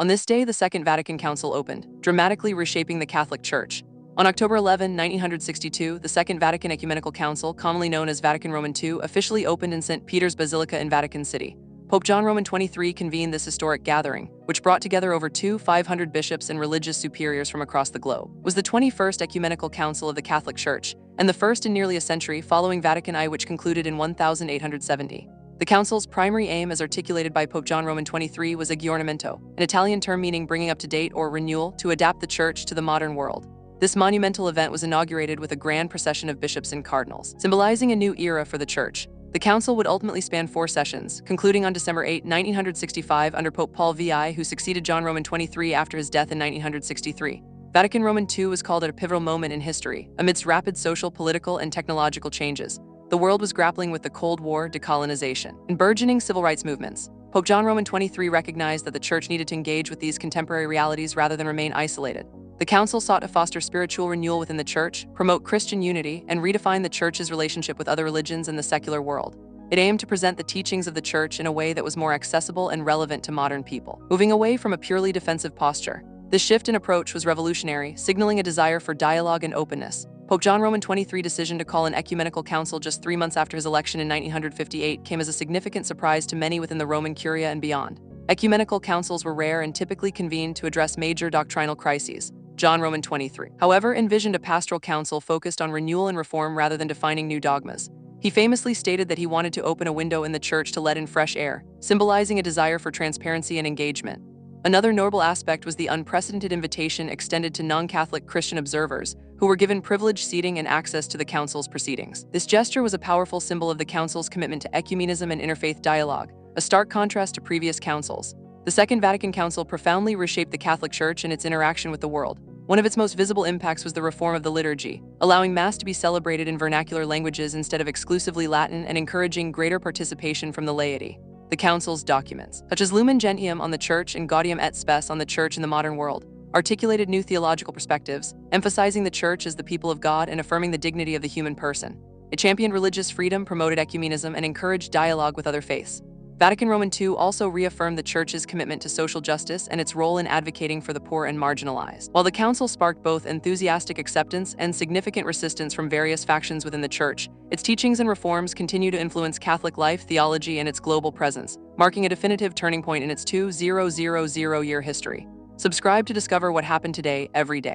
On this day, the Second Vatican Council opened, dramatically reshaping the Catholic Church. On October 11, 1962, the Second Vatican Ecumenical Council, commonly known as Vatican Roman II, officially opened in St. Peter's Basilica in Vatican City. Pope John Roman XXIII convened this historic gathering, which brought together over 500 bishops and religious superiors from across the globe. It was the 21st Ecumenical Council of the Catholic Church, and the first in nearly a century following Vatican I, which concluded in 1870. The Council's primary aim, as articulated by Pope John Roman XXIII, was Aggiornamento, an Italian term meaning bringing up to date or renewal, to adapt the Church to the modern world. This monumental event was inaugurated with a grand procession of bishops and cardinals, symbolizing a new era for the Church. The Council would ultimately span 4 sessions, concluding on December 8, 1965, under Pope Paul VI, who succeeded John Roman XXIII after his death in 1963. Vatican Roman II was called at a pivotal moment in history, amidst rapid social, political, and technological changes. The world was grappling with the Cold War, decolonization, and burgeoning civil rights movements. Pope John Roman XXIII recognized that the Church needed to engage with these contemporary realities rather than remain isolated. The Council sought to foster spiritual renewal within the Church, promote Christian unity, and redefine the Church's relationship with other religions and the secular world. It aimed to present the teachings of the Church in a way that was more accessible and relevant to modern people, moving away from a purely defensive posture. This shift in approach was revolutionary, signaling a desire for dialogue and openness. Pope John Roman XXIII's decision to call an ecumenical council just 3 months after his election in 1958 came as a significant surprise to many within the Roman Curia and beyond. Ecumenical councils were rare and typically convened to address major doctrinal crises. John Roman XXIII, however, envisioned a pastoral council focused on renewal and reform rather than defining new dogmas. He famously stated that he wanted to open a window in the Church to let in fresh air, symbolizing a desire for transparency and engagement. Another notable aspect was the unprecedented invitation extended to non-Catholic Christian observers, who were given privileged seating and access to the Council's proceedings. This gesture was a powerful symbol of the Council's commitment to ecumenism and interfaith dialogue, a stark contrast to previous councils. The Second Vatican Council profoundly reshaped the Catholic Church and its interaction with the world. One of its most visible impacts was the reform of the liturgy, allowing Mass to be celebrated in vernacular languages instead of exclusively Latin and encouraging greater participation from the laity. The Council's documents, such as Lumen Gentium on the Church and Gaudium et Spes on the Church in the modern world, articulated new theological perspectives, emphasizing the Church as the people of God and affirming the dignity of the human person. It championed religious freedom, promoted ecumenism, and encouraged dialogue with other faiths. Vatican Roman II also reaffirmed the Church's commitment to social justice and its role in advocating for the poor and marginalized. While the Council sparked both enthusiastic acceptance and significant resistance from various factions within the Church, its teachings and reforms continue to influence Catholic life, theology, and its global presence, marking a definitive turning point in its 2000-year history. Subscribe to discover what happened today, every day.